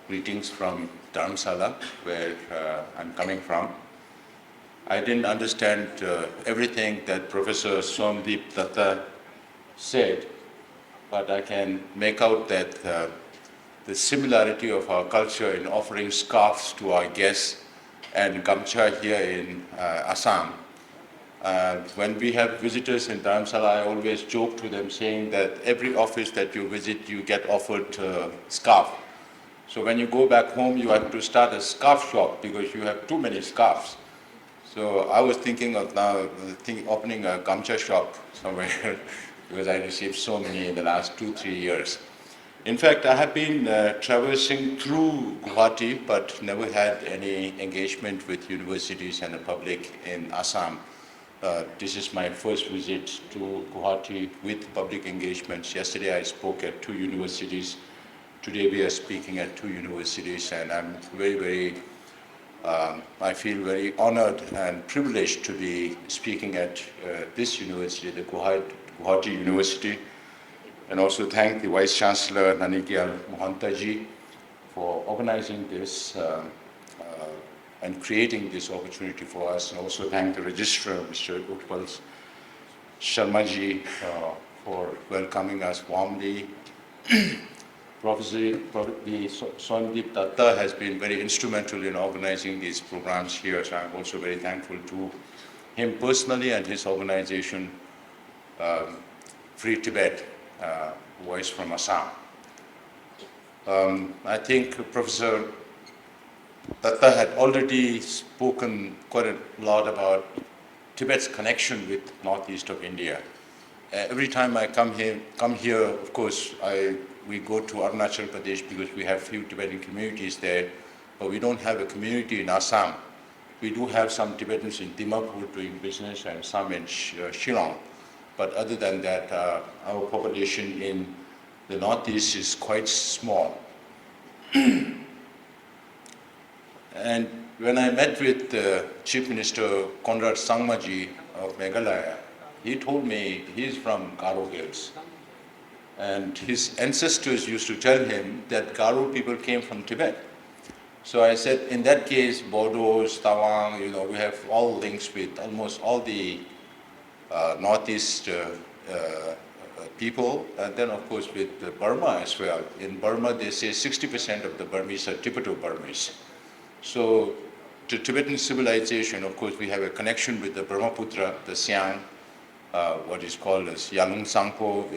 greetings from Dharamsala, where I'm coming from. I didn't understand everything that Professor Somdeep Datta said, but I can make out that the similarity of our culture in offering scarves to our guests and gamcha here in Assam. When we have visitors in Dharamsala, I always joke to them saying that every office that you visit, you get offered a scarf. So when you go back home, you have to start a scarf shop because you have too many scarves. So I was thinking of now opening a gamcha shop somewhere because I received so many in the last 2-3 years. In fact, I have been traversing through Guwahati, but never had any engagement with universities and the public in Assam. This is my first visit to Guwahati with public engagements. Yesterday I spoke at 2 universities. Today we are speaking at 2 universities, and I'm I feel very honored and privileged to be speaking at this university, the Guwahati University, and also thank the Vice Chancellor Nanigyal Mohantaji for organizing this and creating this opportunity for us, and also thank the Registrar, Mr. Utpal Sharmaji, for welcoming us warmly. Professor Somdeep Datta has been very instrumental in organizing these programs here, so I'm also very thankful to him personally and his organization, Free Tibet, Voice from Assam. I think Professor Datta had already spoken quite a lot about Tibet's connection with northeast of India. Every time I come here, of course, we go to Arunachal Pradesh because we have few Tibetan communities there, but we don't have a community in Assam. We do have some Tibetans in Dimapur doing business and some in Shillong. But other than that, our population in the northeast is quite small. And when I met with Chief Minister Conrad Sangmaji of Meghalaya, he told me he's from Garo Hills. And his ancestors used to tell him that Garo people came from Tibet. So I said, in that case, Bodo, Tawang, we have all links with almost all the northeast people, and then of course with Burma as well. In Burma, they say 60% of the Burmese are Tibeto-Burmese. So to Tibetan civilization, of course, we have a connection with the Brahmaputra, the Siang, what is called as Yalung Sangpo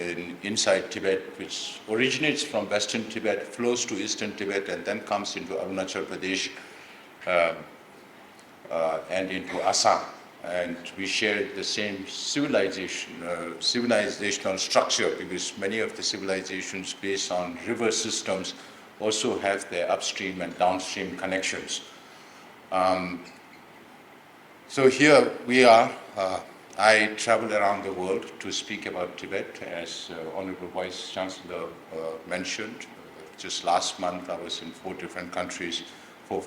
inside Tibet, which originates from western Tibet, flows to eastern Tibet, and then comes into Arunachal Pradesh and into Assam. And we share the same civilizational structure, because many of the civilizations based on river systems also have their upstream and downstream connections. So here we are. I travel around the world to speak about Tibet, as Honorable Vice Chancellor mentioned. Just last month I was in 5 different countries, in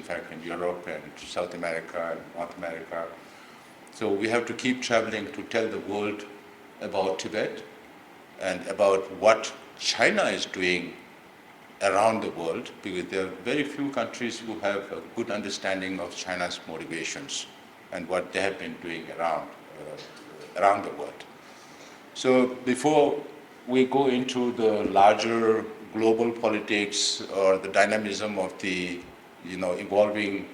fact, in Europe and South America and North America. So we have to keep traveling to tell the world about Tibet and about what China is doing around the world, because there are very few countries who have a good understanding of China's motivations and what they have been doing around the world. So before we go into the larger global politics or the dynamism of the evolving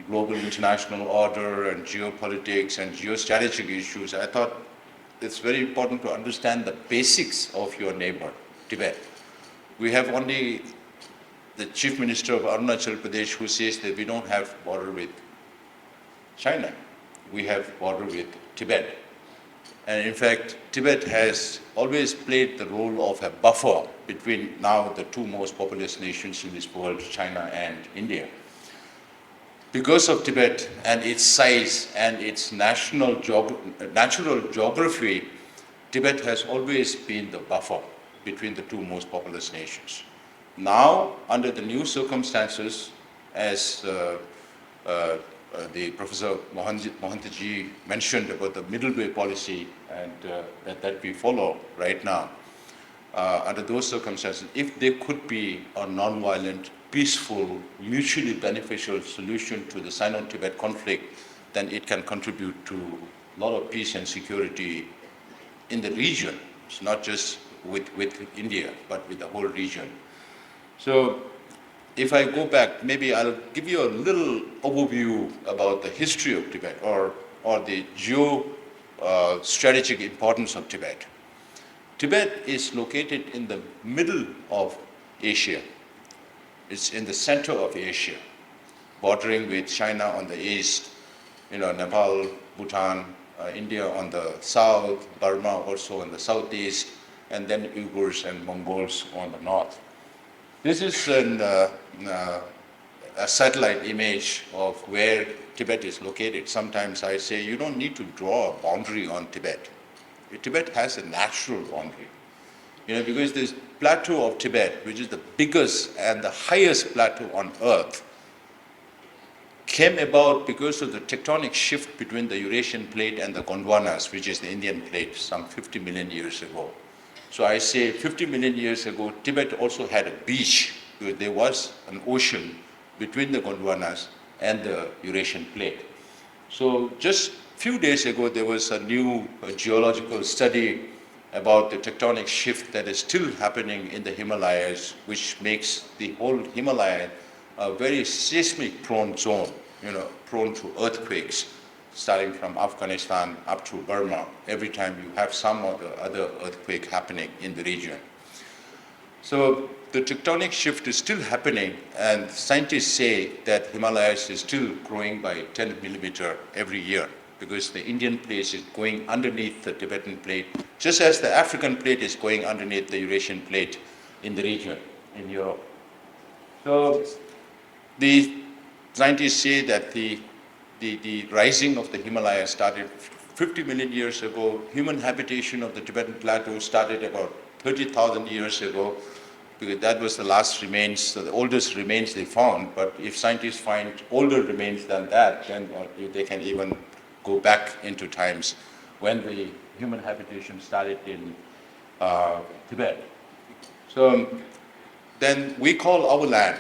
global international order and geopolitics and geostrategic issues, I thought it's very important to understand the basics of your neighbor, Tibet. We have only the Chief Minister of Arunachal Pradesh who says that we don't have border with China. We have border with Tibet. And in fact, Tibet has always played the role of a buffer between now the 2 most populous nations in this world, China and India. Because of Tibet and its size and its natural geography, Tibet has always been the buffer between the 2 most populous nations. Now, under the new circumstances, as the Professor Mohantaji mentioned about the middle way policy and that we follow right now, under those circumstances, if there could be a non-violent, peaceful, mutually beneficial solution to the Sino-Tibet conflict, then it can contribute to a lot of peace and security in the region. It's not just with India, but with the whole region. So if I go back, maybe I'll give you a little overview about the history of Tibet or the strategic importance of Tibet. Tibet is located in the middle of Asia. It's in the center of Asia, bordering with China on the east, Nepal, Bhutan, India on the south, Burma also on the southeast, and then Uyghurs and Mongols on the north. This is a satellite image of where Tibet is located. Sometimes I say you don't need to draw a boundary on Tibet. Tibet has a natural boundary, because this plateau of Tibet, which is the biggest and the highest plateau on earth, came about because of the tectonic shift between the Eurasian plate and the Gondwanas, which is the Indian plate, some 50 million years ago. So I say 50 million years ago, Tibet also had a beach, because there was an ocean between the Gondwanas and the Eurasian plate. So just few days ago, there was a new geological study about the tectonic shift that is still happening in the Himalayas, which makes the whole Himalaya a very seismic prone zone, prone to earthquakes, starting from Afghanistan up to Burma, every time you have some or the other earthquake happening in the region. So the tectonic shift is still happening, and scientists say that Himalayas is still growing by 10 millimeter every year, because the Indian plate is going underneath the Tibetan plate, just as the African plate is going underneath the Eurasian plate in the region, in Europe. So the scientists say that the rising of the Himalayas started 50 million years ago. Human habitation of the Tibetan plateau started about 30,000 years ago, because that was the last remains, so the oldest remains they found. But if scientists find older remains than that, then they can even go back into times when the human habitation started in Tibet. So then we call our land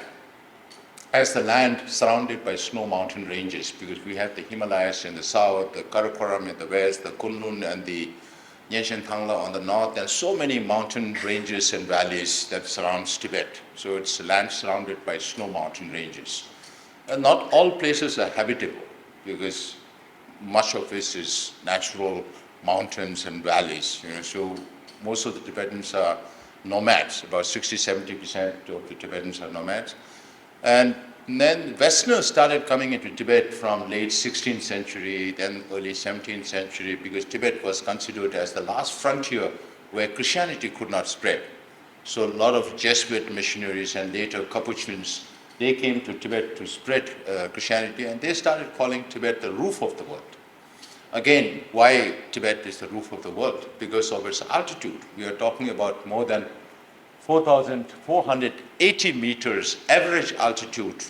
as the land surrounded by snow mountain ranges, because we have the Himalayas in the south, the Karakoram in the west, the Kunlun and the Nyenshan Thangla on the north, and so many mountain ranges and valleys that surrounds Tibet. So it's a land surrounded by snow mountain ranges. And not all places are habitable, because much of this is natural mountains and valleys. So most of the Tibetans are nomads. About 60-70% of the Tibetans are nomads. And then Westerners started coming into Tibet from late 16th century, then early 17th century, because Tibet was considered as the last frontier where Christianity could not spread. So a lot of Jesuit missionaries and later Capuchins, they came to Tibet to spread Christianity, and they started calling Tibet the roof of the world. Again, why Tibet is the roof of the world? Because of its altitude. We are talking about more than 4,480 meters average altitude.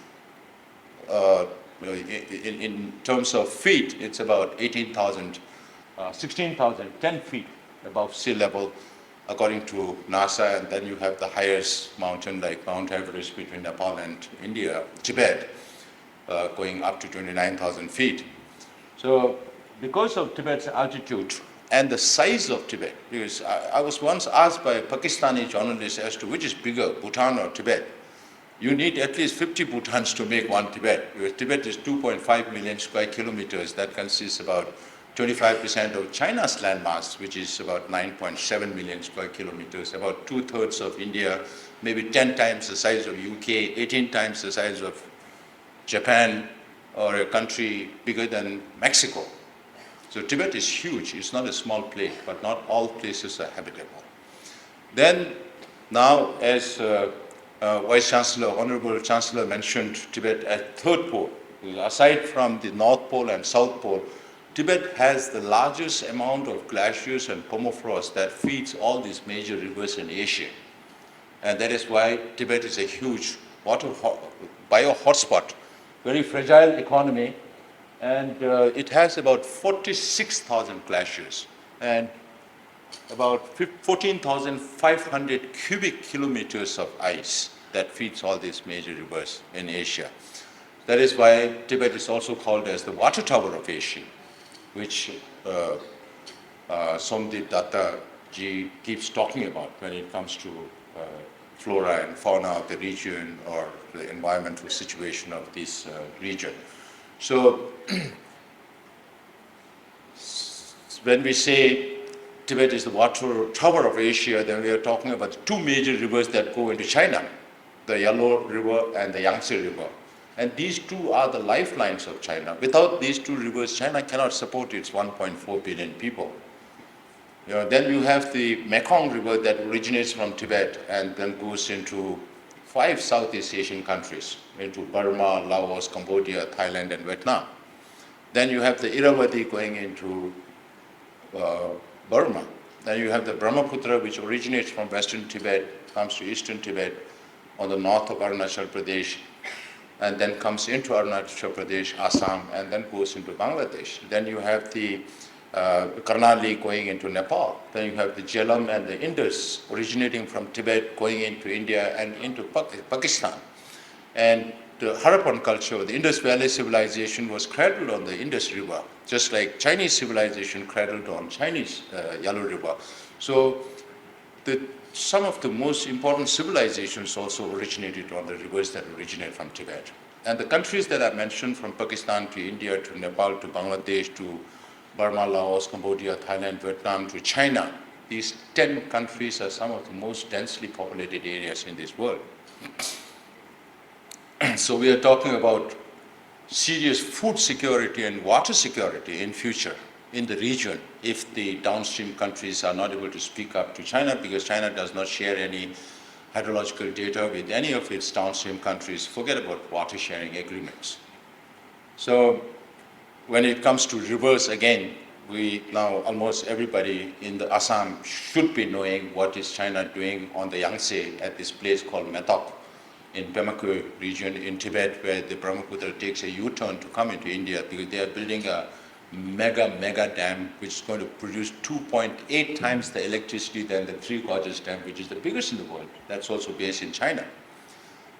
In terms of feet, it's about 16,000, 10 feet above sea level, according to NASA. And then you have the highest mountain like Mount Everest between Nepal and India, Tibet, going up to 29,000 feet. So because of Tibet's altitude and the size of Tibet, because I was once asked by a Pakistani journalist as to which is bigger, Bhutan or Tibet. You need at least 50 Bhutans to make one Tibet, because Tibet is 2.5 million square kilometers. That consists about 25% of China's landmass, which is about 9.7 million square kilometers, about 2/3 of India, maybe 10 times the size of UK, 18 times the size of Japan, or a country bigger than Mexico. So Tibet is huge. It's not a small place, but not all places are habitable. Then now, as Vice Chancellor, Honorable Chancellor mentioned Tibet as third pole. Aside from the North Pole and South Pole, Tibet has the largest amount of glaciers and permafrost that feeds all these major rivers in Asia. And that is why Tibet is a huge bio hotspot, very fragile economy. And it has about 46,000 glaciers. And about 14,500 cubic kilometers of ice that feeds all these major rivers in Asia. That is why Tibet is also called as the water tower of Asia, which Somdeep Datta ji keeps talking about when it comes to flora and fauna of the region or the environmental situation of this region. So when we say Tibet is the water tower of Asia, then we are talking about two major rivers that go into China, the Yellow River and the Yangtze River. And these two are the lifelines of China. Without these two rivers, China cannot support its 1.4 billion people. Then you have the Mekong River that originates from Tibet and then goes into 5 Southeast Asian countries, into Burma, Laos, Cambodia, Thailand, and Vietnam. Then you have the Irrawaddy going into Burma. Then you have the Brahmaputra, which originates from western Tibet, comes to eastern Tibet on the north of Arunachal Pradesh, and then comes into Arunachal Pradesh, Assam, and then goes into Bangladesh. Then you have the Karnali going into Nepal. Then you have the Jhelum and the Indus originating from Tibet going into India and into Pakistan. And the Harappan culture, the Indus Valley civilization was cradled on the Indus River, just like Chinese civilization cradled on Chinese Yellow River. So some of the most important civilizations also originated on the rivers that originate from Tibet. And the countries that I mentioned, from Pakistan to India to Nepal to Bangladesh to Burma, Laos, Cambodia, Thailand, Vietnam to China, these 10 countries are some of the most densely populated areas in this world. So we are talking about serious food security and water security in future in the region if the downstream countries are not able to speak up to China, because China does not share any hydrological data with any of its downstream countries. Forget about water sharing agreements. So when it comes to rivers, again, we now almost everybody in the Assam should be knowing what is China doing on the Yangtze at this place called Metok in Pemako region in Tibet, where the Brahmaputra takes a U-turn to come into India, because they are building a mega dam which is going to produce 2.8 times the electricity than the Three Gorges Dam, which is the biggest in the world. That's also based in China.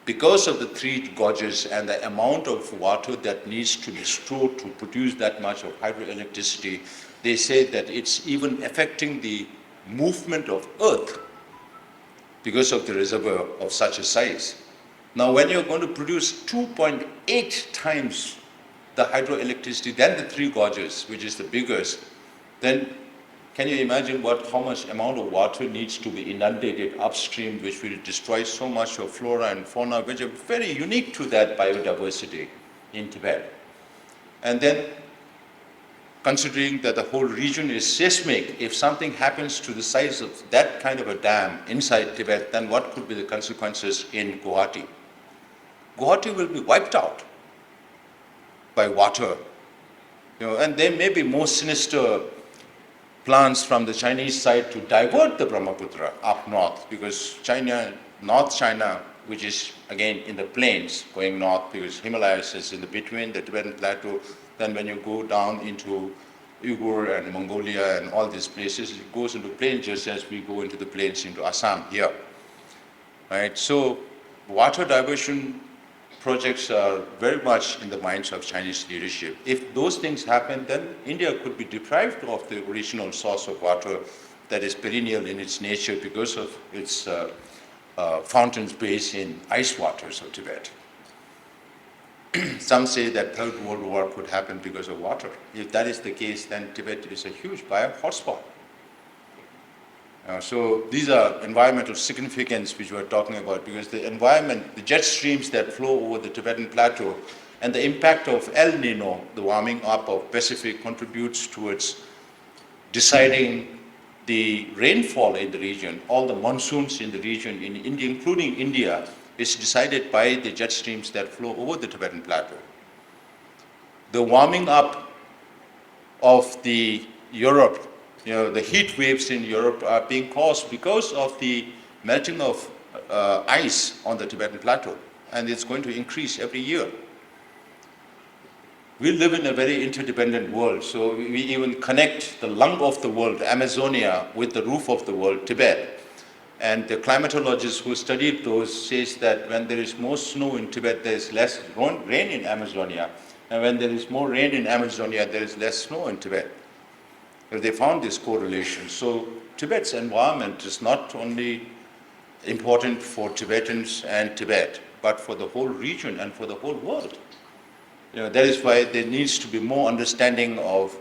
Because of the Three Gorges and the amount of water that needs to be stored to produce that much of hydroelectricity, they say that it's even affecting the movement of Earth because of the reservoir of such a size. Now, when you're going to produce 2.8 times the hydroelectricity than the Three Gorges, which is the biggest, then can you imagine how much amount of water needs to be inundated upstream, which will destroy so much of flora and fauna, which are very unique to that biodiversity in Tibet. And then, considering that the whole region is seismic, if something happens to the size of that kind of a dam inside Tibet, then what could be the consequences in Guwahati? Guwahati will be wiped out by water. And there may be more sinister plans from the Chinese side to divert the Brahmaputra up north, because North China, which is again in the plains going north, because Himalayas is in the between the Tibetan plateau. Then when you go down into Uyghur and Mongolia and all these places, it goes into plains just as we go into the plains into Assam here. Right? So water diversion projects are very much in the minds of Chinese leadership. If those things happen, then India could be deprived of the original source of water that is perennial in its nature because of its fountains based in ice waters of Tibet. Some say that Third World War could happen because of water. If that is the case, then Tibet is a huge bio hotspot. So these are environmental significance which we're talking about, because the environment, the jet streams that flow over the Tibetan plateau and the impact of El Nino, the warming up of Pacific, contributes towards deciding the rainfall in the region. All the monsoons in the region, in India, including India, is decided by the jet streams that flow over the Tibetan plateau. The warming up of the Europe, the heat waves in Europe are being caused because of the melting of ice on the Tibetan plateau, and it's going to increase every year. we live in a very interdependent world. So we even connect the lung of the world, Amazonia, with the roof of the world, Tibet. And the climatologists who studied those says that when there is more snow in Tibet, there is less rain in Amazonia. And when there is more rain in Amazonia, there is less snow in Tibet. They found this correlation. So Tibet's environment is not only important for Tibetans and Tibet, but for the whole region and for the whole world. That is why there needs to be more understanding of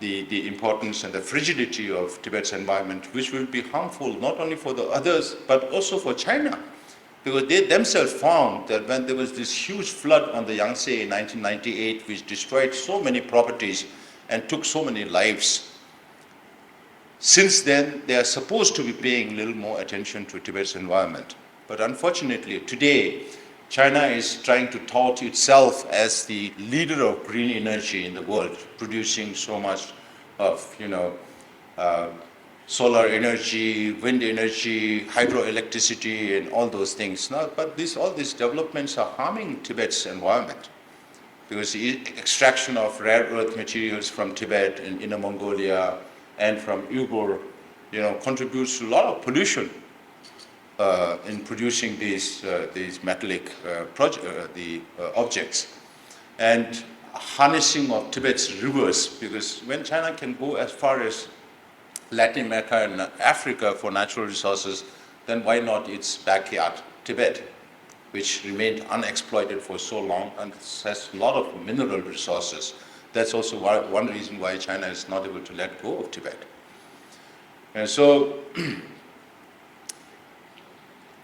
the importance and the fragility of Tibet's environment, which will be harmful not only for the others, but also for China. Because they themselves found that when there was this huge flood on the Yangtze in 1998, which destroyed so many properties and took so many lives, since then they are supposed to be paying a little more attention to Tibet's environment. But unfortunately, today, China is trying to tout itself as the leader of green energy in the world, producing so much of, solar energy, wind energy, hydroelectricity, and all those things. Now, but all these developments are harming Tibet's environment, because the extraction of rare earth materials from Tibet and Inner Mongolia and from Uyghur, contributes to a lot of pollution in producing these metallic objects, and harnessing of Tibet's rivers, because when China can go as far as Latin America and Africa for natural resources, then why not its backyard, Tibet, which remained unexploited for so long and has a lot of mineral resources. That's also one reason why China is not able to let go of Tibet. And so,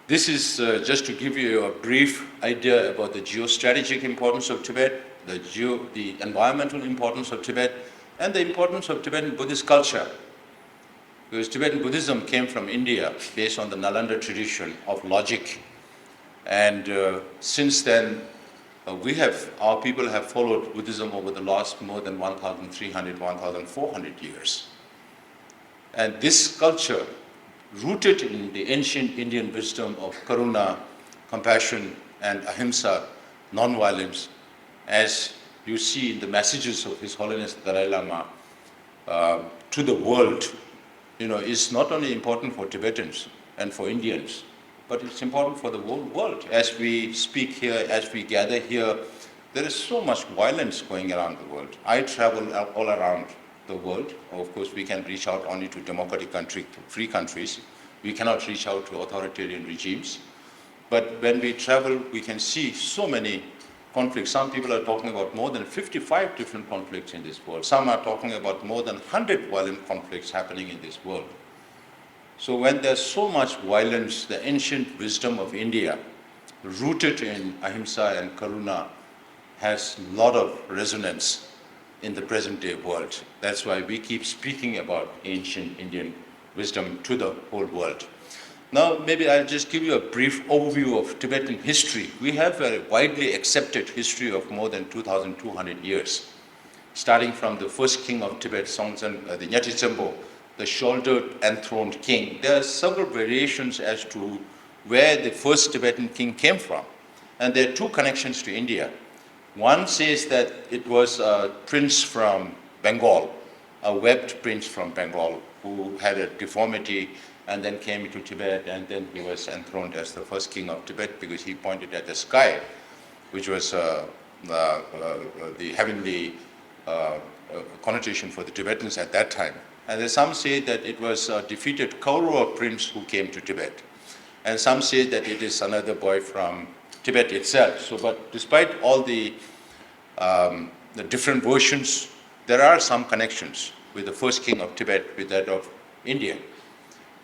this is just to give you a brief idea about the geostrategic importance of Tibet, the environmental importance of Tibet, and the importance of Tibetan Buddhist culture. Because Tibetan Buddhism came from India based on the Nalanda tradition of logic. And since then, our people have followed Buddhism over the last more than 1,300, 1,400 years. And this culture, rooted in the ancient Indian wisdom of karuna, compassion, and ahimsa, non-violence, as you see in the messages of His Holiness the Dalai Lama to the world, is not only important for Tibetans and for Indians, but it's important for the whole world. As we speak here, as we gather here, there is so much violence going around the world. I travel all around the world. Of course, we can reach out only to democratic free countries. We cannot reach out to authoritarian regimes. But when we travel, we can see so many conflicts. Some people are talking about more than 55 different conflicts in this world. Some are talking about more than 100 violent conflicts happening in this world. So when there's so much violence, the ancient wisdom of India, rooted in ahimsa and karuna, has a lot of resonance in the present day world. That's why we keep speaking about ancient Indian wisdom to the whole world. Now, maybe I'll just give you a brief overview of Tibetan history. We have a widely accepted history of more than 2,200 years, starting from the first king of Tibet, Songtsen, the Nyati Tsembo, the shouldered enthroned king. There are several variations as to where the first Tibetan king came from. And there are two connections to India. One says that it was a prince from Bengal, a webbed prince from Bengal, who had a deformity and then came into Tibet, and then he was enthroned as the first king of Tibet because he pointed at the sky, which was the heavenly connotation for the Tibetans at that time. And then some say that it was a defeated Kaurava prince who came to Tibet. And some say that it is another boy from Tibet itself. So, but despite all the different versions, there are some connections with the first king of Tibet with that of India.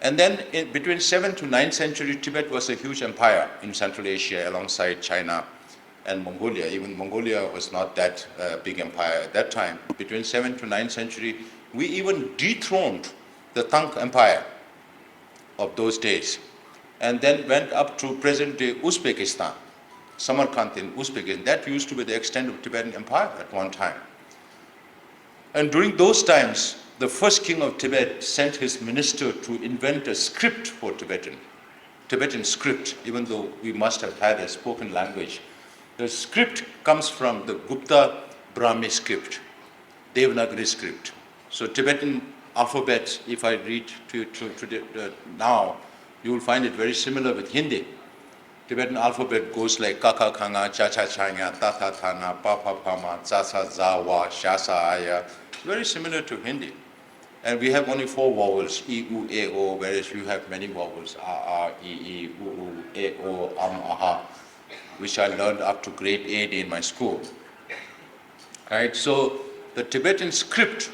And then between 7th to 9th century, Tibet was a huge empire in Central Asia alongside China and Mongolia. Even Mongolia was not that big empire at that time. Between 7th to 9th century, we even dethroned the Tang Empire of those days, and then went up to present-day Uzbekistan, Samarkand in Uzbekistan. That used to be the extent of Tibetan Empire at one time. And during those times, the first king of Tibet sent his minister to invent a script for Tibetan script, even though we must have had a spoken language. The script comes from the Gupta Brahmi script, Devanagari script. So Tibetan alphabet, if I read now, you will find it very similar with Hindi. Tibetan alphabet goes like kaka kanga, cha cha changa, ta ta thana, pa pa pama, za sa za wa, sha sa aya. Very similar to Hindi. And we have only 4 vowels, e, u, e, o, whereas you have many vowels, a, e, u, e, o, aha, which I learned up to grade 8 in my school. Right? So the Tibetan script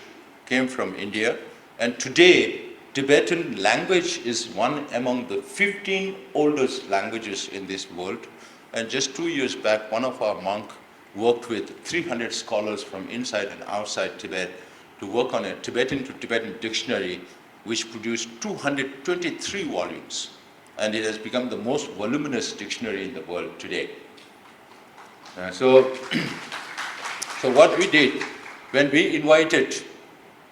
came from India, and today Tibetan language is one among the 15 oldest languages in this world. And just 2 years back, one of our monks worked with 300 scholars from inside and outside Tibet to work on a Tibetan to Tibetan dictionary, which produced 223 volumes. And it has become the most voluminous dictionary in the world today. So what we did, when we invited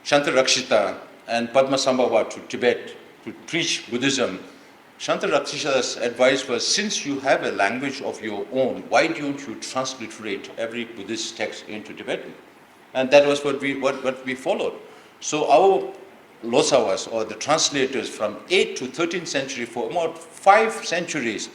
Shantarakshita and Padmasambhava to Tibet to preach Buddhism, Shantarakshita's advice was, since you have a language of your own, why don't you transliterate every Buddhist text into Tibetan? And that was what we followed. So our Losawas, or the translators from 8th to 13th century, for about 5 centuries,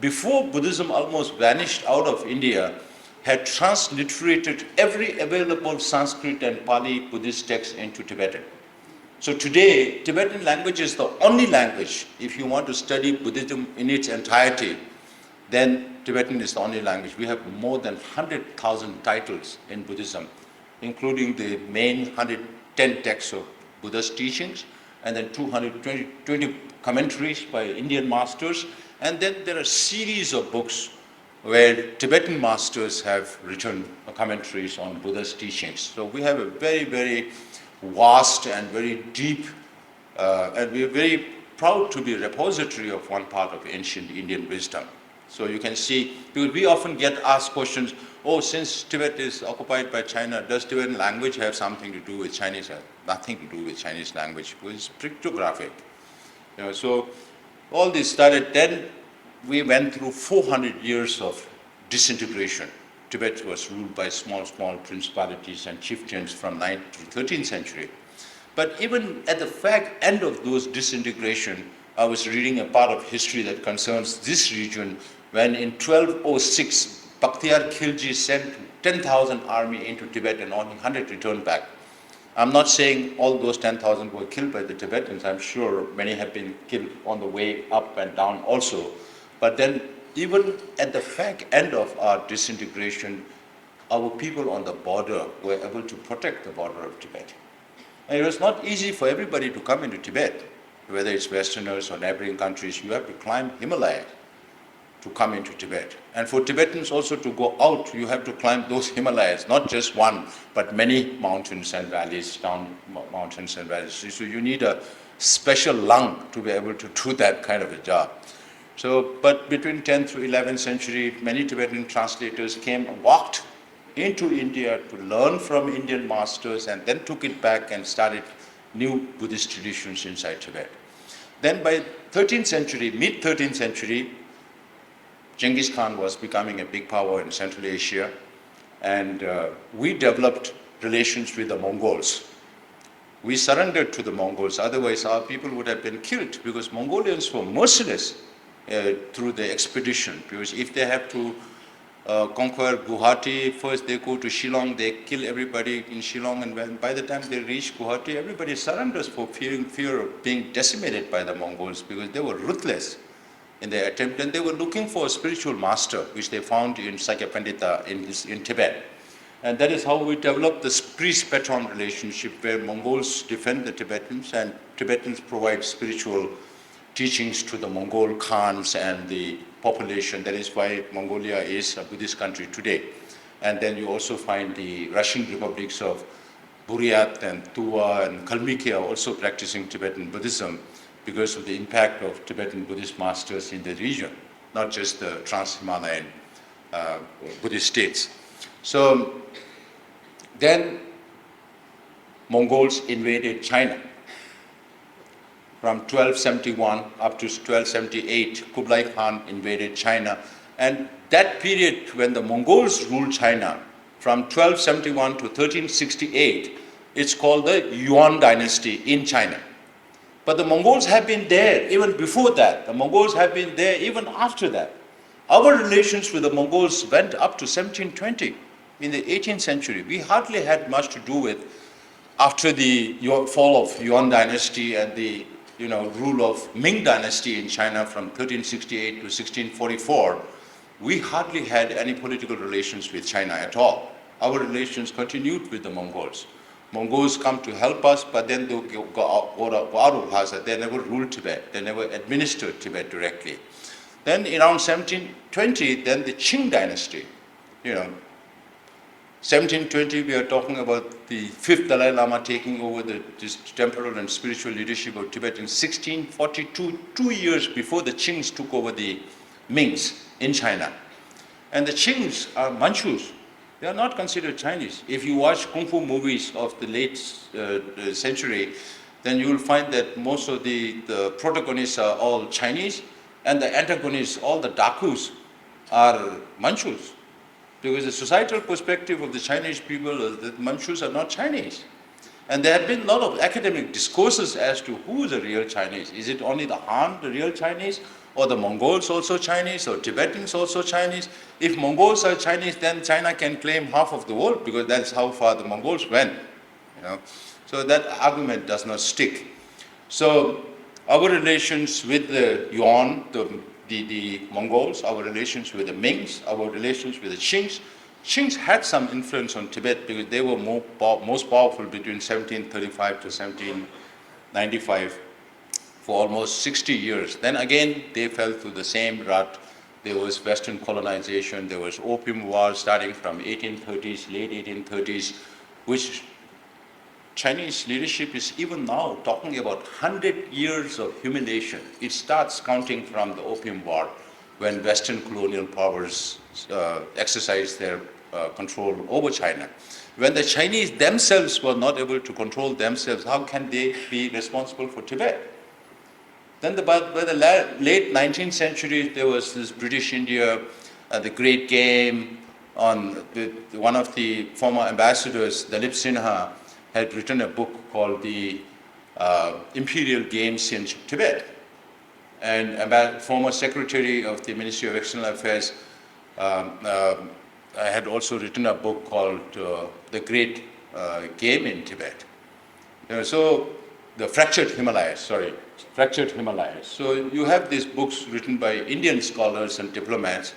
before Buddhism almost vanished out of India, had transliterated every available Sanskrit and Pali Buddhist text into Tibetan. So today, Tibetan language is the only language, if you want to study Buddhism in its entirety, then Tibetan is the only language. We have more than 100,000 titles in Buddhism, including the main 110 texts of Buddha's teachings, and then 220 commentaries by Indian masters, and then there are a series of books where Tibetan masters have written commentaries on Buddha's teachings. So we have a very, very vast and very deep, and we are very proud to be a repository of one part of ancient Indian wisdom. So you can see, because we often get asked questions, oh, since Tibet is occupied by China, does Tibetan language have something to do with Chinese? Nothing to do with Chinese language, it's pictographic. So all this started, then we went through 400 years of disintegration. Tibet was ruled by small principalities and chieftains from 9th to 13th century. But even at the end of those disintegration, I was reading a part of history that concerns this region, when in 1206, Bakhtiyar Khilji sent 10,000 army into Tibet and only 100 returned back. I'm not saying all those 10,000 were killed by the Tibetans. I'm sure many have been killed on the way up and down also. But then even at the end of our disintegration, our people on the border were able to protect the border of Tibet. And it was not easy for everybody to come into Tibet, whether it's Westerners or neighboring countries. You have to climb Himalaya to come into Tibet. And for Tibetans also to go out, you have to climb those Himalayas, not just one, but many mountains and valleys, down mountains and valleys. So you need a special lung to be able to do that kind of a job. So, but between 10th to 11th century, many Tibetan translators walked into India to learn from Indian masters, and then took it back and started new Buddhist traditions inside Tibet. Then by 13th century, mid-13th century, Genghis Khan was becoming a big power in Central Asia, and we developed relations with the Mongols. We surrendered to the Mongols, otherwise our people would have been killed, because Mongolians were merciless through the expedition, because if they have to conquer Guwahati, first they go to Shillong, they kill everybody in Shillong, and by the time they reach Guwahati, everybody surrenders for fear of being decimated by the Mongols, because they were ruthless in their attempt, and they were looking for a spiritual master, which they found in Sikyong Penpa Tsering in Tibet. And that is how we developed this priest-patron relationship, where Mongols defend the Tibetans and Tibetans provide spiritual teachings to the Mongol Khans and the population. That is why Mongolia is a Buddhist country today. And then you also find the Russian republics of Buryat and Tuva and Kalmykia also practicing Tibetan Buddhism, because of the impact of Tibetan Buddhist masters in the region, not just the Trans-Himalayan Buddhist states. So then Mongols invaded China. From 1271 up to 1278, Kublai Khan invaded China, And that period when the Mongols ruled China, from 1271 to 1368, it's called the Yuan dynasty in China. But the Mongols have been there even before that. The Mongols have been there even after that. Our relations with the Mongols went up to 1720 in the 18th century. We hardly had much to do with after the fall of Yuan dynasty and the rule of Ming dynasty in China from 1368 to 1644. We hardly had any political relations with China at all. Our relations continued with the Mongols. Mongols come to help us, but then they go out of Lhasa. They never ruled Tibet. They never administered Tibet directly. Then around 1720, then the Qing dynasty. 1720, we are talking about the 5th Dalai Lama taking over this temporal and spiritual leadership of Tibet in 1642, 2 years before the Qings took over the Mings in China. And the Qings are Manchus. They are not considered Chinese. If you watch Kung Fu movies of the late century, then you will find that most of the protagonists are all Chinese, and the antagonists, all the Dakus, are Manchus. Because the societal perspective of the Chinese people is that Manchus are not Chinese. And there have been a lot of academic discourses as to who is the real Chinese. Is it only the Han, the real Chinese, or the Mongols also Chinese, or Tibetans also Chinese? If Mongols are Chinese, then China can claim half of the world, because that's how far the Mongols went. So that argument does not stick. So our relations with the Yuan, the Mongols, our relations with the Mings, our relations with the Qings. Qings had some influence on Tibet because they were most powerful between 1735 to 1795 for almost 60 years. Then again, they fell through the same rut. There was Western colonization, there was Opium War starting from 1830s, late 1830s, which Chinese leadership is even now talking about 100 years of humiliation. It starts counting from the Opium War when Western colonial powers exercised their control over China. When the Chinese themselves were not able to control themselves, how can they be responsible for Tibet? Then by the late 19th century, there was this British India, the Great Game. One of the former ambassadors, Dalip Sinha, had written a book called The Imperial Games in Tibet. And former secretary of the Ministry of External Affairs had also written a book called The Great Game in Tibet. So the Fractured Himalayas. So you have these books written by Indian scholars and diplomats,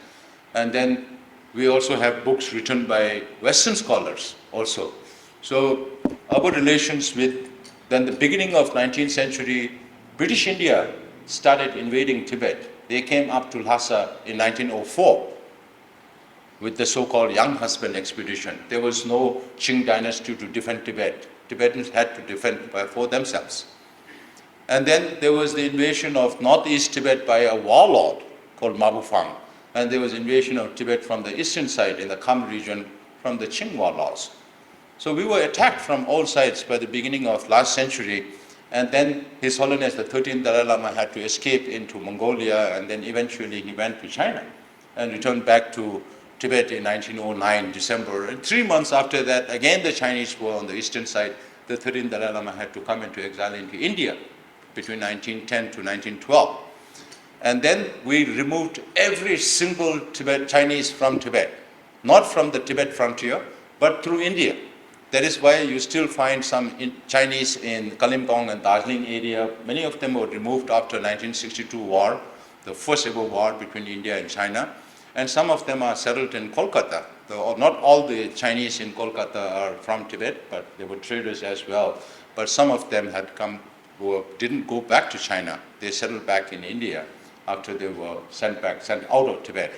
and then we also have books written by Western scholars also. So our relations with, then the beginning of 19th century, British India started invading Tibet. They came up to Lhasa in 1904 with the so-called Young Husband expedition. There was no Qing dynasty to defend Tibet. Tibetans had to defend for themselves. And then there was the invasion of northeast Tibet by a warlord called Mabufang. And there was invasion of Tibet from the eastern side in the Kham region from the Qing warlords. So we were attacked from all sides by the beginning of last century. And then His Holiness the 13th Dalai Lama had to escape into Mongolia, and then eventually he went to China and returned back to Tibet in 1909, December. And 3 months after that, again the Chinese were on the eastern side. The 13th Dalai Lama had to come into exile into India between 1910 to 1912. And then we removed every single Chinese from Tibet, not from the Tibet frontier, but through India. That is why you still find some Chinese in Kalimpong and Darjeeling area. Many of them were removed after 1962 war, the first ever war between India and China. And some of them are settled in Kolkata. Not all the Chinese in Kolkata are from Tibet, but they were traders as well. But some of them had come who didn't go back to China. They settled back in India after they were sent out of Tibet.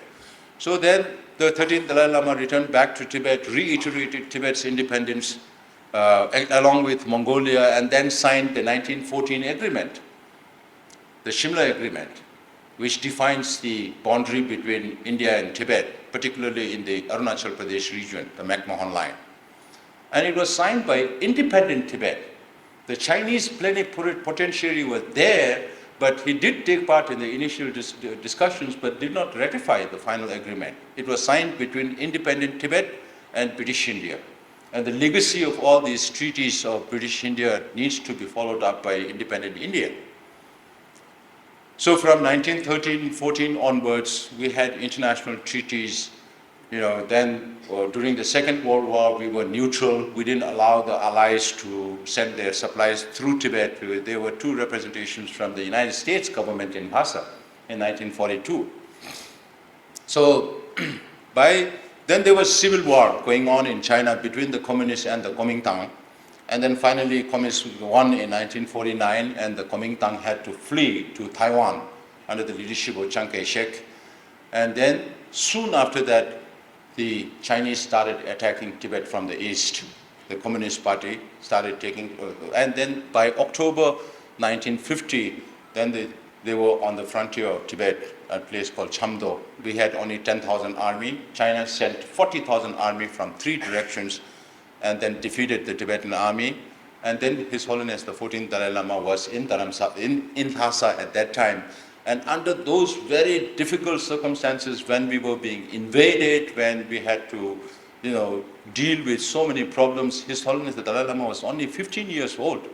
So then the 13th Dalai Lama returned back to Tibet, reiterated Tibet's independence along with Mongolia, and then signed the 1914 agreement, the Shimla Agreement, which defines the boundary between India and Tibet, particularly in the Arunachal Pradesh region, the McMahon line. And it was signed by independent Tibet. The Chinese plenipotentiary was there, But he did take part in the initial discussions, but did not ratify the final agreement. It was signed between independent Tibet and British India. And the legacy of all these treaties of British India needs to be followed up by independent India. So from 1913-14 onwards, we had international treaties. Then during the Second World War, we were neutral. We didn't allow the Allies to send their supplies through Tibet. There were 2 representations from the United States government in Lhasa in 1942. So then there was civil war going on in China between the communists and the Kuomintang. And then finally, communists won in 1949, and the Kuomintang had to flee to Taiwan under the leadership of Chiang Kai-shek. And then soon after that, the Chinese started attacking Tibet from the east. The Communist Party started taking, and then by October 1950, then they were on the frontier of Tibet, a place called Chamdo. We had only 10,000 army. China sent 40,000 army from 3 directions and then defeated the Tibetan army. And then His Holiness the 14th Dalai Lama was in Lhasa at that time. And under those very difficult circumstances, when we were being invaded, when we had to, deal with so many problems, His Holiness the Dalai Lama was only 15 years old.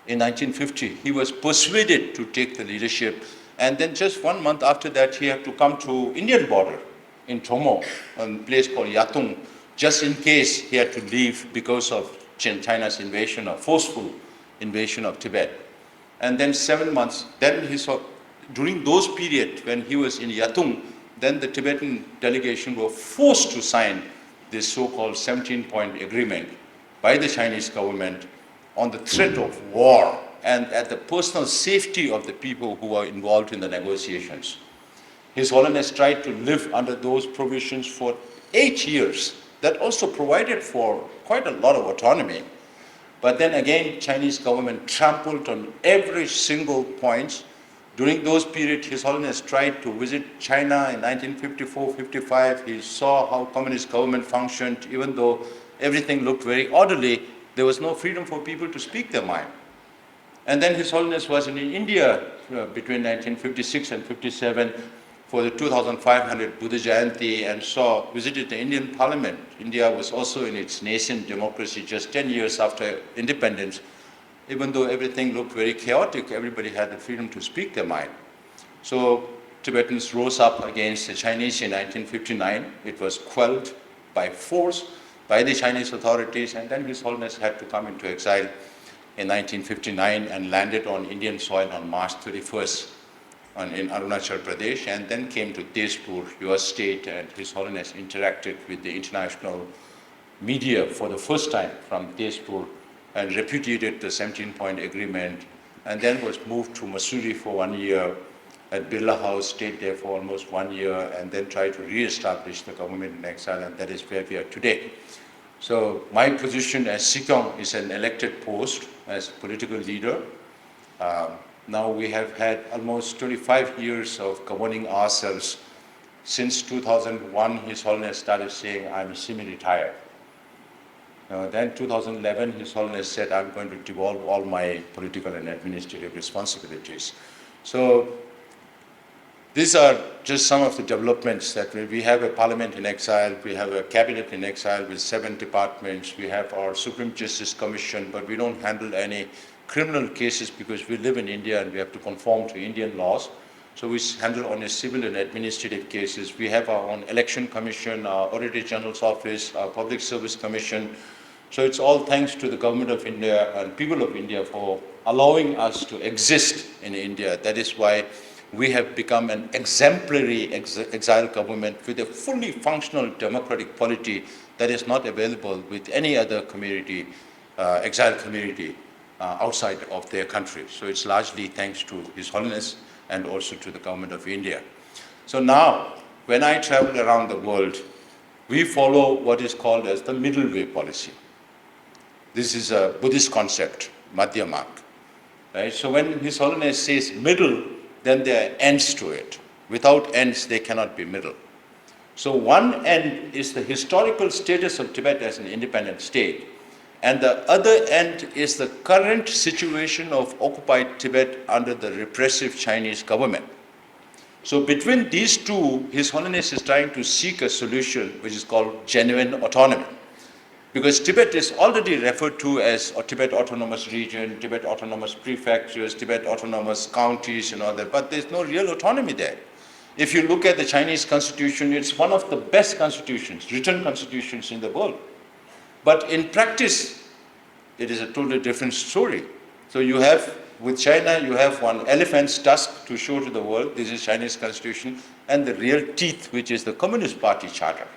In 1950, he was persuaded to take the leadership. And then just 1 month after that, he had to come to Indian border in Chomo, a place called Yatung, just in case he had to leave because of China's invasion, or forceful invasion of Tibet. And then 7 months, then during those periods when he was in Yatung, then the Tibetan delegation were forced to sign this so-called 17-point agreement by the Chinese government on the threat of war and at the personal safety of the people who were involved in the negotiations. His Holiness tried to live under those provisions for 8 years. That also provided for quite a lot of autonomy. But then again, Chinese government trampled on every single point. During those periods, His Holiness tried to visit China in 1954-55. He saw how communist government functioned. Even though everything looked very orderly, there was no freedom for people to speak their mind. And then His Holiness was in India between 1956 and 57 for the 2500 Buddha Jayanti and visited the Indian Parliament. India was also in its nascent democracy just 10 years after independence. Even though everything looked very chaotic, everybody had the freedom to speak their mind. So Tibetans rose up against the Chinese in 1959. It was quelled by force by the Chinese authorities, and then His Holiness had to come into exile in 1959 and landed on Indian soil on March 31st in Arunachal Pradesh, and then came to Tezpur, your state, and His Holiness interacted with the international media for the first time from Tezpur and repudiated the 17-point agreement, and then was moved to Mussoorie for 1 year, at Birla House, stayed there for almost 1 year, and then tried to re-establish the government in exile, and that is where we are today. So my position as Sikyong is an elected post as political leader. Now we have had almost 25 years of governing ourselves. Since 2001, His Holiness started saying, I'm semi-retired. Then 2011, His Holiness said, I'm going to devolve all my political and administrative responsibilities. So these are just some of the developments that we have a parliament in exile, we have a cabinet in exile with 7 departments, we have our Supreme Justice Commission, but we don't handle any criminal cases because we live in India and we have to conform to Indian laws. So we handle only civil and administrative cases. We have our own election commission, our Auditor General's office, our Public Service Commission. So it's all thanks to the government of India and people of India for allowing us to exist in India. That is why we have become an exemplary exile government with a fully functional democratic polity that is not available with any other community, exile community outside of their country. So it's largely thanks to His Holiness and also to the government of India. So now, when I travel around the world, we follow what is called as the middle way policy. This is a Buddhist concept, Madhya Marg. Right? So when His Holiness says middle, then there are ends to it. Without ends, they cannot be middle. So one end is the historical status of Tibet as an independent state. And the other end is the current situation of occupied Tibet under the repressive Chinese government. So between these two, His Holiness is trying to seek a solution which is called genuine autonomy. Because Tibet is already referred to as a Tibet Autonomous Region, Tibet Autonomous Prefectures, Tibet Autonomous Counties and all that, but there's no real autonomy there. If you look at the Chinese constitution, it's one of the best constitutions, written constitutions in the world. But in practice, it is a totally different story. So you have, with China, you have one elephant's tusk to show to the world, this is Chinese constitution, and the real teeth, which is the Communist Party charter.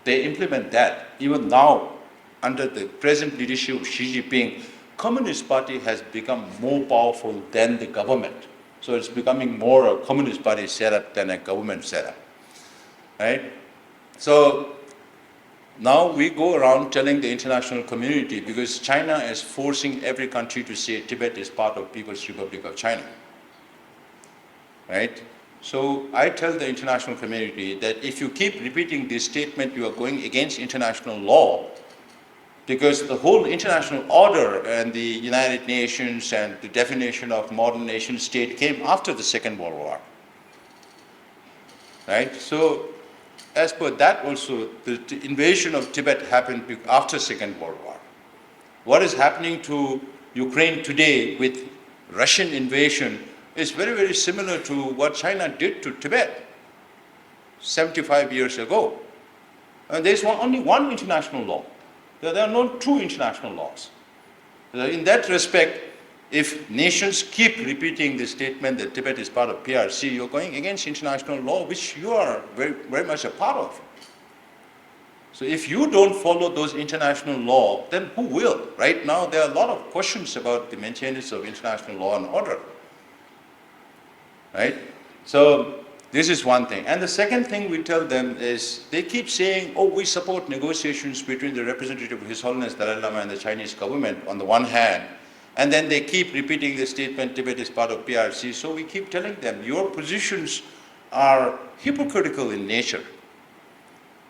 They implement that. Even now, under the present leadership of Xi Jinping, Communist Party has become more powerful than the government. So it's becoming more a Communist Party setup than a government setup, right? So now we go around telling the international community, because China is forcing every country to say Tibet is part of People's Republic of China, right? So I tell the international community that if you keep repeating this statement, you are going against international law, because the whole international order and the United Nations and the definition of modern nation state came after the Second World War, right? So as per that also, the invasion of Tibet happened after Second World War. What is happening to Ukraine today with Russian invasion is very, very similar to what China did to Tibet 75 years ago. And there's only one international law. There are no two international laws. In that respect, if nations keep repeating the statement that Tibet is part of PRC, you're going against international law, which you are very, very much a part of. So if you don't follow those international law, then who will? Right now, there are a lot of questions about the maintenance of international law and order. Right? So this is one thing. And the second thing we tell them is, they keep saying, oh, we support negotiations between the representative of His Holiness Dalai Lama and the Chinese government on the one hand, and then they keep repeating the statement, Tibet is part of PRC. So we keep telling them, your positions are hypocritical in nature.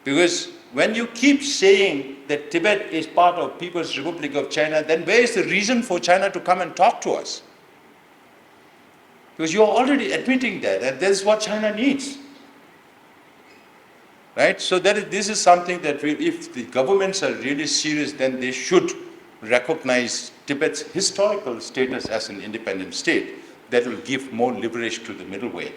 Because when you keep saying that Tibet is part of People's Republic of China, then where is the reason for China to come and talk to us? Because you're already admitting that, and that's what China needs. Right? So this is something that if the governments are really serious, then they should recognize Tibet's historical status as an independent state. That will give more leverage to the middle way.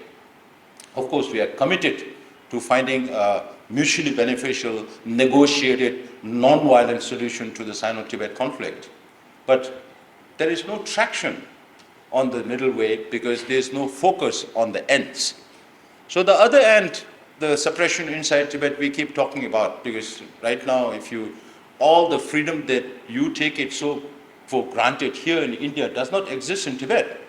Of course, we are committed to finding a mutually beneficial, negotiated, non-violent solution to the Sino-Tibet conflict. But there is no traction on the middle way because there's no focus on the ends. So the other end, the suppression inside Tibet, we keep talking about, because right now, all the freedom that you take it so for granted here in India does not exist in Tibet.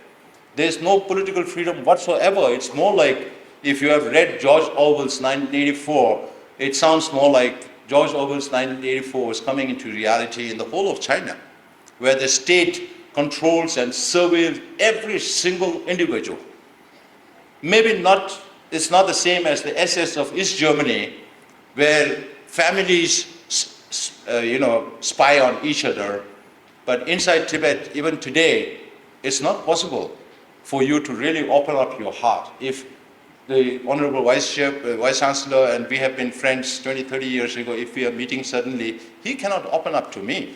There's no political freedom whatsoever. It's more like, if you have read George Orwell's 1984, it sounds more like George Orwell's 1984 was coming into reality in the whole of China, where the state controls and surveils every single individual. Maybe not, it's not the same as the SS of East Germany, where families spy on each other. But inside Tibet, even today, it's not possible for you to really open up your heart. If the Honorable Vice Chancellor and we have been friends 20, 30 years ago, if we are meeting suddenly, he cannot open up to me.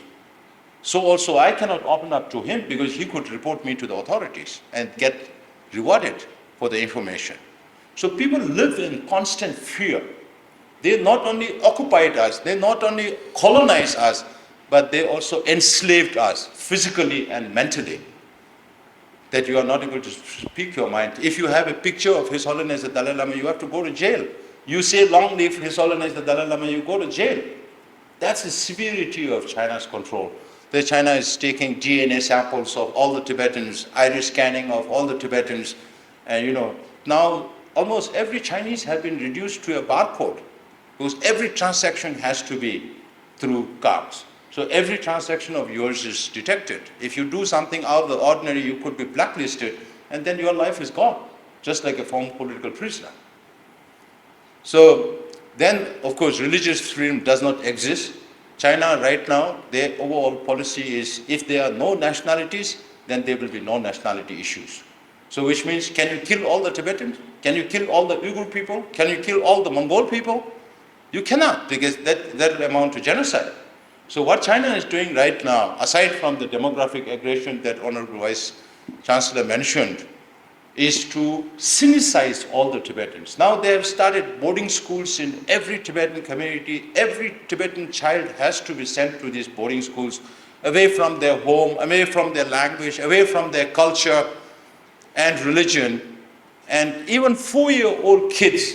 So also I cannot open up to him, because he could report me to the authorities and get rewarded for the information. So people live in constant fear. They not only occupied us, they not only colonized us, but they also enslaved us physically and mentally, that you are not able to speak your mind. If you have a picture of His Holiness the Dalai Lama, you have to go to jail. You say, long live His Holiness the Dalai Lama, you go to jail. That's the severity of China's control. That China is taking DNA samples of all the Tibetans, iris scanning of all the Tibetans, and now almost every Chinese have been reduced to a barcode, because every transaction has to be through cards. So every transaction of yours is detected. If you do something out of the ordinary, you could be blacklisted, and then your life is gone, just like a former political prisoner. So then, of course, religious freedom does not exist. China right now, their overall policy is if there are no nationalities, then there will be no nationality issues. So which means, can you kill all the Tibetans? Can you kill all the Uyghur people? Can you kill all the Mongol people? You cannot, because that will amount to genocide. So what China is doing right now, aside from the demographic aggression that Honorable Vice Chancellor mentioned, is to sinicize all the Tibetans. Now they have started boarding schools in every Tibetan community. Every Tibetan child has to be sent to these boarding schools, away from their home, away from their language, away from their culture and religion. And even 4-year-old kids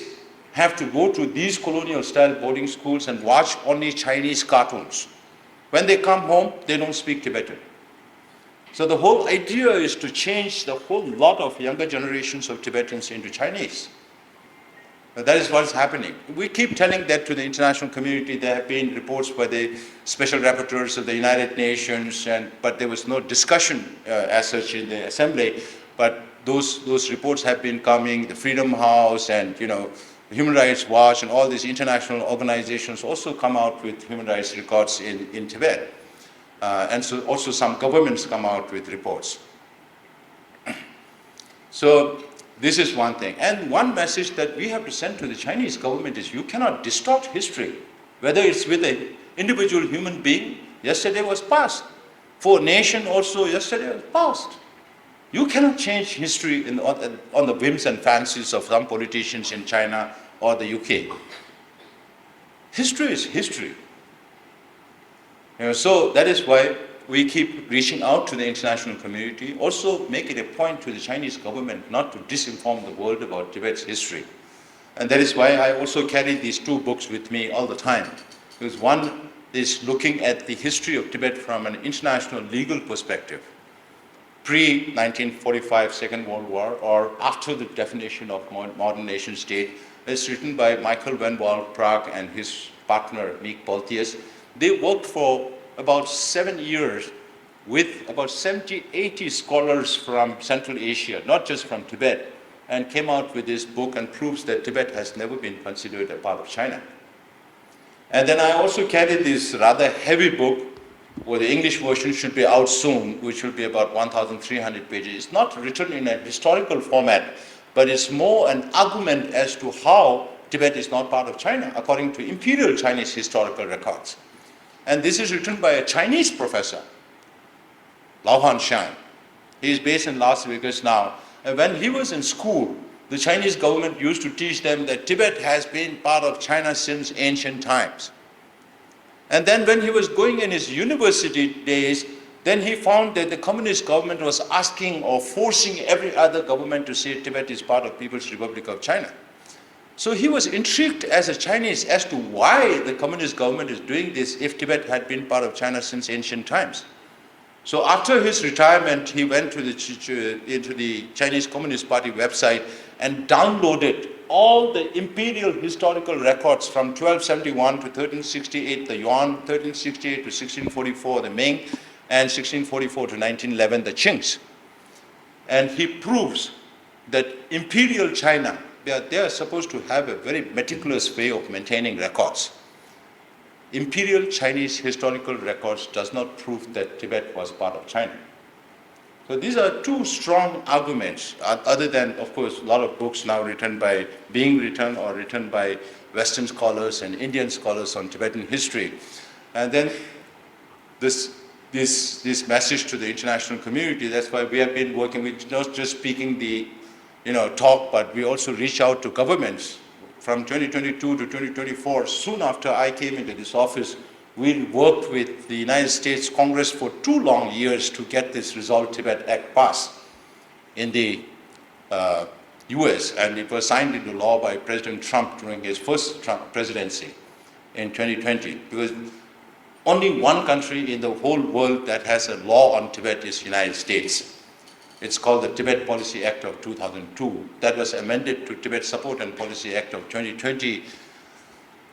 have to go to these colonial-style boarding schools and watch only Chinese cartoons. When they come home, they don't speak Tibetan. So the whole idea is to change the whole lot of younger generations of Tibetans into Chinese. That is what's happening. We keep telling that to the international community. There have been reports by the special rapporteurs of the United Nations, but there was no discussion as such in the assembly. But those reports have been coming. The Freedom House and Human Rights Watch and all these international organizations also come out with human rights records in Tibet. And so also some governments come out with reports. So this is one thing. And one message that we have to send to the Chinese government is you cannot distort history. Whether it's with an individual human being, yesterday was past. For a nation also, yesterday was past. You cannot change history on the whims and fancies of some politicians in China or the UK. History is history. So that is why we keep reaching out to the international community, also make it a point to the Chinese government not to disinform the world about Tibet's history. And that is why I also carry these 2 books with me all the time. Because one is looking at the history of Tibet from an international legal perspective, pre-1945 Second World War, or after the definition of modern nation state. It's written by Michael van Praag and his partner, Meek Boltius. They worked for about 7 years with about 70, 80 scholars from Central Asia, not just from Tibet, and came out with this book and proves that Tibet has never been considered a part of China. And then I also carried this rather heavy book, where the English version should be out soon, which will be about 1,300 pages. It's not written in a historical format, but it's more an argument as to how Tibet is not part of China, according to imperial Chinese historical records. And this is written by a Chinese professor, Lao Han Shan. He is based in Las Vegas now. And when he was in school, the Chinese government used to teach them that Tibet has been part of China since ancient times. And then when he was going in his university days, then he found that the communist government was asking or forcing every other government to say Tibet is part of People's Republic of China. So he was intrigued as a Chinese as to why the communist government is doing this if Tibet had been part of China since ancient times. So after his retirement, he went to into the Chinese Communist Party website and downloaded all the imperial historical records from 1271 to 1368, the Yuan, 1368 to 1644, the Ming, and 1644 to 1911, the Qings. And he proves that imperial China, they are supposed to have a very meticulous way of maintaining records. Imperial Chinese historical records does not prove that Tibet was part of China. So these are 2 strong arguments, other than, of course, a lot of books now written by Western scholars and Indian scholars on Tibetan history. And then this message to the international community, that's why we have been working with not just speaking the talk, but we also reach out to governments. From 2022 to 2024, soon after I came into this office, we worked with the United States Congress for 2 long years to get this Resolve Tibet Act passed in the US, and it was signed into law by President Trump during his first presidency in 2020, because only one country in the whole world that has a law on Tibet is the United States. It's called the Tibet Policy Act of 2002. That was amended to Tibet Support and Policy Act of 2020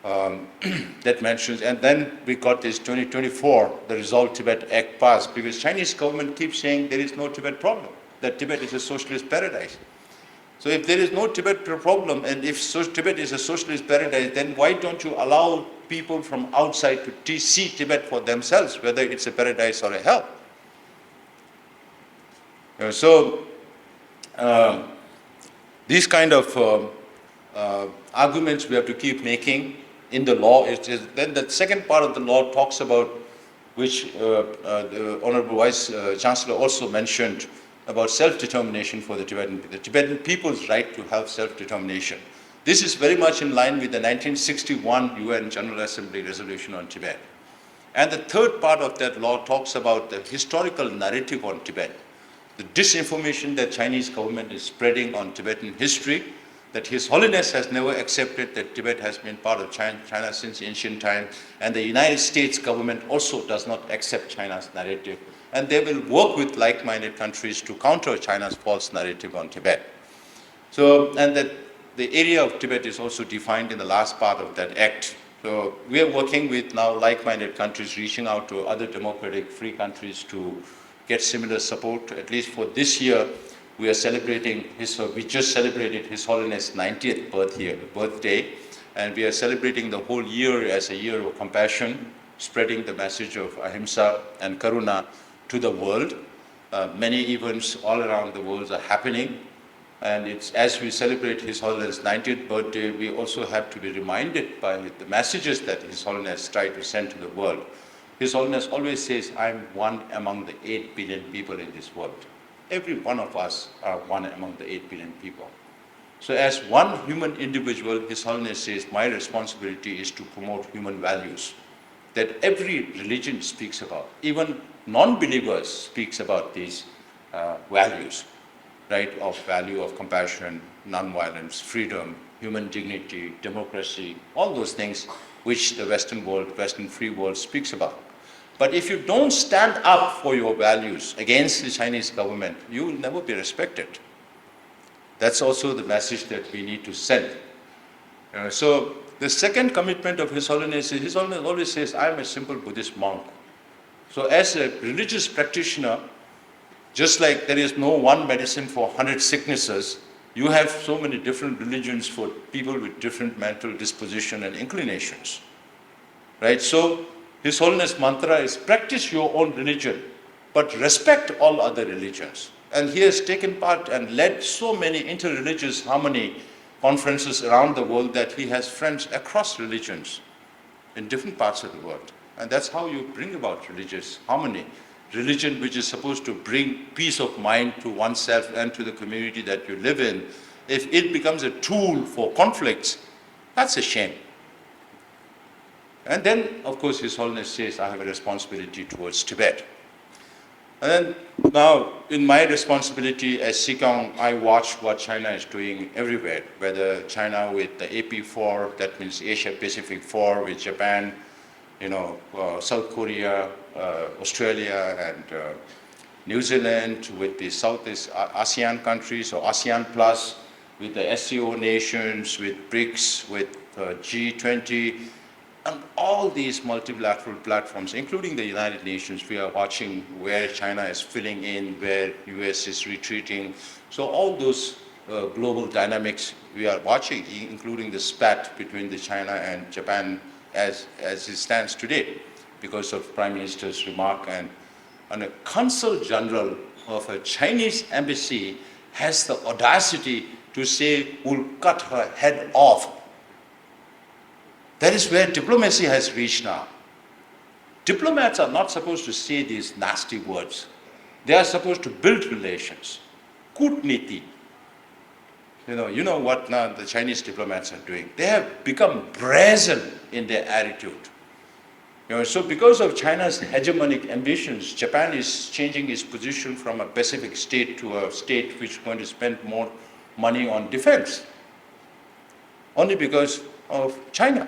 that mentions, and then we got this 2024, the Resolve Tibet Act passed, because Chinese government keeps saying there is no Tibet problem, that Tibet is a socialist paradise. So if there is no Tibet problem, and if Tibet is a socialist paradise, then why don't you allow people from outside to see Tibet for themselves, whether it's a paradise or a hell? So these kind of arguments we have to keep making in the law. Then the second part of the law talks about, which the Honorable Vice Chancellor also mentioned, about self-determination for the Tibetan people's right to have self-determination. This is very much in line with the 1961 UN General Assembly resolution on Tibet. And the third part of that law talks about the historical narrative on Tibet, the disinformation that Chinese government is spreading on Tibetan history, that His Holiness has never accepted that Tibet has been part of China since ancient times, and the United States government also does not accept China's narrative. And they will work with like-minded countries to counter China's false narrative on Tibet. So, and that the area of Tibet is also defined in the last part of that act. So we are working with now like-minded countries, reaching out to other democratic free countries to get similar support. At least for this year, we are celebrating we just celebrated His Holiness' 90th birthday, and we are celebrating the whole year as a year of compassion, spreading the message of ahimsa and karuna to the world. Many events all around the world are happening, and it's as we celebrate His Holiness' 90th birthday, we also have to be reminded by the messages that His Holiness tried to send to the world. His Holiness always says, I'm one among the 8 billion people in this world. Every one of us are one among the 8 billion people. So as one human individual, His Holiness says, my responsibility is to promote human values that every religion speaks about. Even non-believers speaks about these values, right, of value of compassion, non-violence, freedom, human dignity, democracy, all those things which the Western world, Western free world speaks about. But if you don't stand up for your values against the Chinese government, you will never be respected. That's also the message that we need to send. So the second commitment of His Holiness is, His Holiness always says, I am a simple Buddhist monk. So as a religious practitioner, just like there is no one medicine for 100 sicknesses, you have so many different religions for people with different mental disposition and inclinations, right? So His Holiness' mantra is practice your own religion, but respect all other religions. And he has taken part and led so many inter-religious harmony conferences around the world that he has friends across religions in different parts of the world. And that's how you bring about religious harmony. Religion which is supposed to bring peace of mind to oneself and to the community that you live in, if it becomes a tool for conflicts, that's a shame. And then, of course, His Holiness says, I have a responsibility towards Tibet. And then now, in my responsibility as Sikyong, I watch what China is doing everywhere, whether China with the AP4, that means Asia-Pacific 4, with Japan, South Korea, Australia, and New Zealand, with the Southeast ASEAN countries, or ASEAN Plus, with the SCO nations, with BRICS, with G20, and all these multilateral platforms, including the United Nations, we are watching where China is filling in, where US is retreating. So all those global dynamics we are watching, including the spat between the China and Japan as it stands today, because of Prime Minister's remark. And a Consul General of a Chinese embassy has the audacity to say, we'll cut her head off. That is where diplomacy has reached now. Diplomats are not supposed to say these nasty words. They are supposed to build relations. Kutniti. You know what now the Chinese diplomats are doing. They have become brazen in their attitude. So because of China's hegemonic ambitions, Japan is changing its position from a Pacific state to a state which is going to spend more money on defense. Only because of China.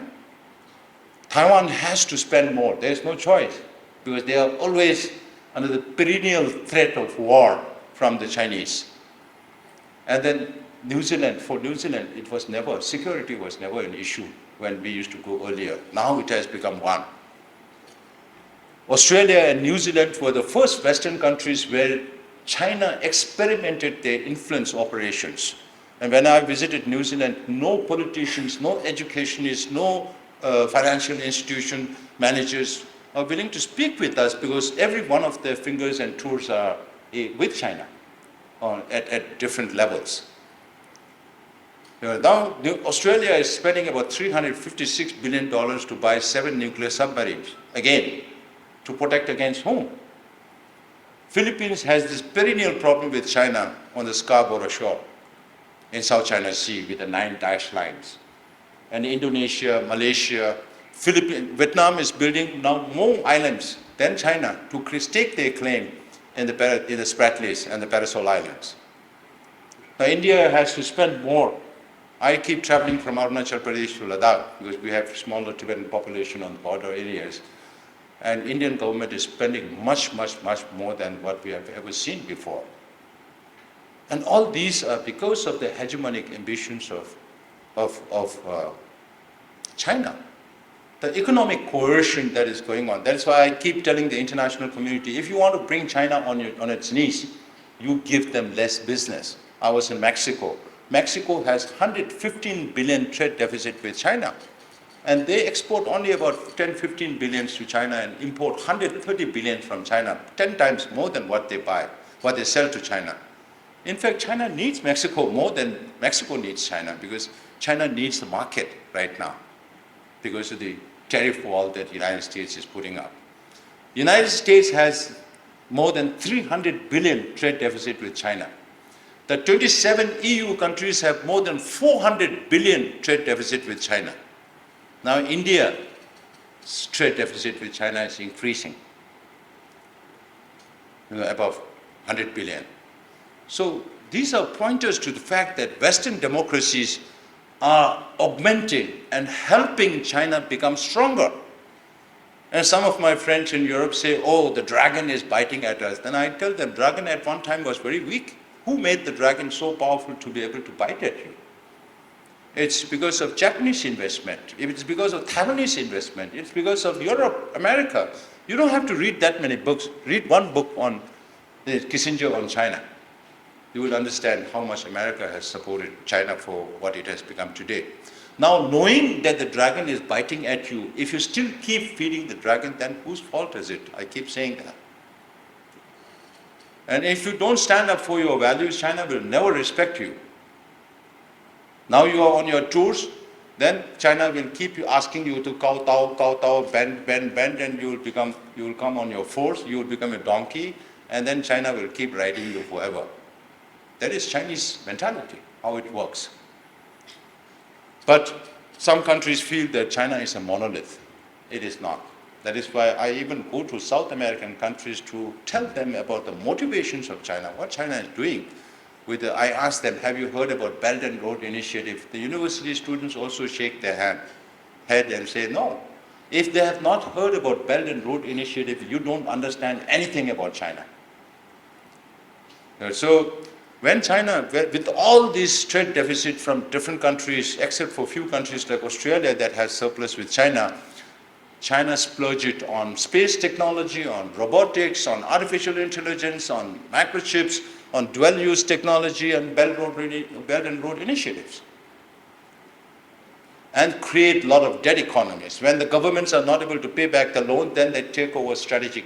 Taiwan has to spend more. There is no choice, because they are always under the perennial threat of war from the Chinese. And then New Zealand, for New Zealand, security was never an issue when we used to go earlier. Now it has become one. Australia and New Zealand were the first Western countries where China experimented their influence operations. And when I visited New Zealand, no politicians, no educationists, no financial institution managers are willing to speak with us because every one of their fingers and toes are with China at different levels. Now, Australia is spending about $356 billion to buy 7 nuclear submarines, again, to protect against whom? Philippines has this perennial problem with China on the Scarborough shore in South China Sea with the 9 dash lines. And Indonesia, Malaysia, Philippines, Vietnam is building now more islands than China to stake their claim in the Spratlys and the Parasol Islands. Now India has to spend more. I keep traveling from Arunachal Pradesh to Ladakh because we have smaller Tibetan population on the border areas. And Indian government is spending much, much, much more than what we have ever seen before. And all these are because of the hegemonic ambitions of China. The economic coercion that is going on. That's why I keep telling the international community, if you want to bring China on its knees, you give them less business. I was in Mexico. Mexico has 115 billion trade deficit with China. And they export only about 10, 15 billions to China and import 130 billion from China, 10 times more than what they buy, what they sell to China. In fact, China needs Mexico more than Mexico needs China because China needs the market right now because of the tariff wall that the United States is putting up. The United States has more than 300 billion trade deficit with China. The 27 EU countries have more than 400 billion trade deficit with China. Now India's trade deficit with China is increasing, above 100 billion. So these are pointers to the fact that Western democracies are augmenting and helping China become stronger. And some of my friends in Europe say, oh, the dragon is biting at us. Then I tell them, dragon at one time was very weak. Who made the dragon so powerful to be able to bite at you? It's because of Japanese investment. It's because of Taiwanese investment. It's because of Europe, America. You don't have to read that many books. Read one book on Kissinger on China. You will understand how much America has supported China for what it has become today. Now, knowing that the dragon is biting at you, if you still keep feeding the dragon, then whose fault is it? I keep saying that. And if you don't stand up for your values, China will never respect you. Now you are on your tours, then China will keep you asking you to kowtow, bend, and you will come on your force, you will become a donkey, and then China will keep riding you forever. That is Chinese mentality, how it works. But some countries feel that China is a monolith. It is not. That is why I even go to South American countries to tell them about the motivations of China, what China is doing. I ask them, have you heard about Belt and Road Initiative? The university students also shake their head and say, no. If they have not heard about Belt and Road Initiative, you don't understand anything about China. So when China, with all these trade deficit from different countries, except for a few countries like Australia that has surplus with China, China splurged it on space technology, on robotics, on artificial intelligence, on microchips, on dual-use technology and Belt and Road initiatives. And create a lot of debt economies. When the governments are not able to pay back the loan, then they take over strategic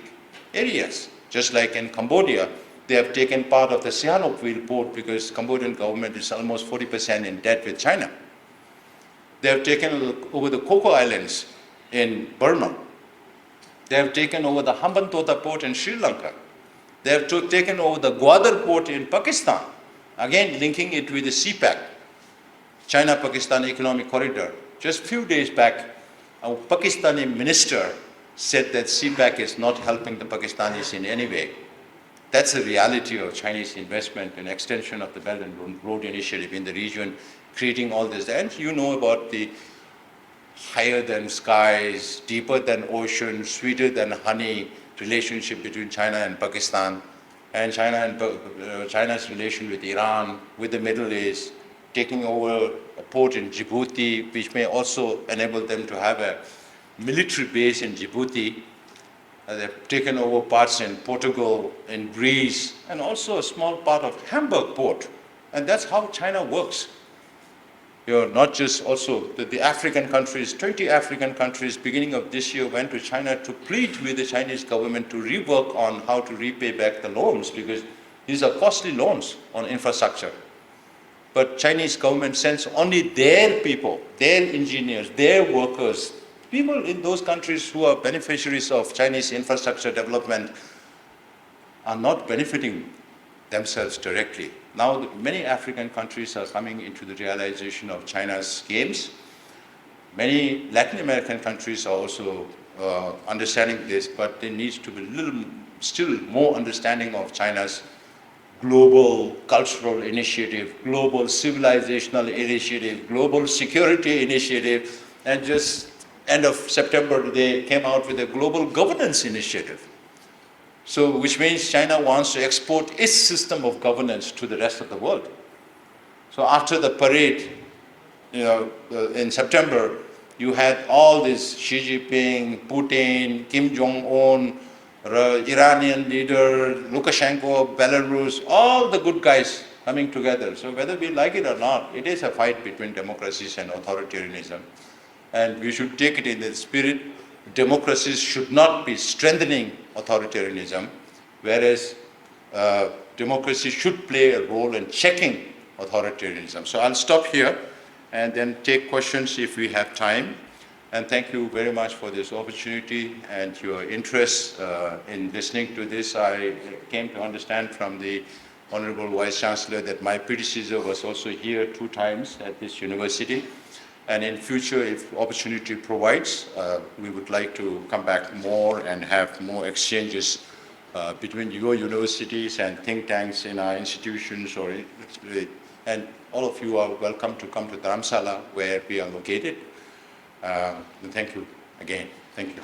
areas. Just like in Cambodia, they have taken part of the Sihanoukville port because Cambodian government is almost 40% in debt with China. They have taken over the Coco Islands in Burma. They have taken over the Hambantota port in Sri Lanka. They have taken over the Gwadar port in Pakistan, again linking it with the CPEC, China-Pakistan Economic Corridor. Just a few days back, a Pakistani minister said that CPEC is not helping the Pakistanis in any way. That's the reality of Chinese investment and extension of the Belt and Road Initiative in the region, creating all this. And you know about the higher than skies, deeper than ocean, sweeter than honey relationship between China and Pakistan, and China's relation with Iran, with the Middle East, taking over a port in Djibouti, which may also enable them to have a military base in Djibouti. They've taken over parts in Portugal, in Greece, and also a small part of Hamburg port, And that's how China works. Not just also the African countries, 20 African countries, beginning of this year, went to China to plead with the Chinese government to rework on how to repay back the loans, because these are costly loans on infrastructure. But Chinese government sends only their people, their engineers, their workers, people in those countries who are beneficiaries of Chinese infrastructure development are not benefiting themselves directly. Now, many African countries are coming into the realization of China's games. Many Latin American countries are also understanding this, but there needs to be still more understanding of China's global cultural initiative, global civilizational initiative, global security initiative, and just end of September, they came out with a global governance initiative. So, which means China wants to export its system of governance to the rest of the world. So after the parade, in September, you had all this Xi Jinping, Putin, Kim Jong-un, Iranian leader, Lukashenko, Belarus, all the good guys coming together. So whether we like it or not, it is a fight between democracies and authoritarianism. And we should take it in the spirit. Democracies should not be strengthening authoritarianism, whereas democracy should play a role in checking authoritarianism. So I'll stop here and then take questions if we have time. And thank you very much for this opportunity and your interest in listening to this. I came to understand from the Honorable Vice Chancellor that my predecessor was also here 2 times at this university. And in future, if opportunity provides, we would like to come back more and have more exchanges between your universities and think tanks in our institutions. And all of you are welcome to come to Dharamsala, where we are located. And thank you again. Thank you.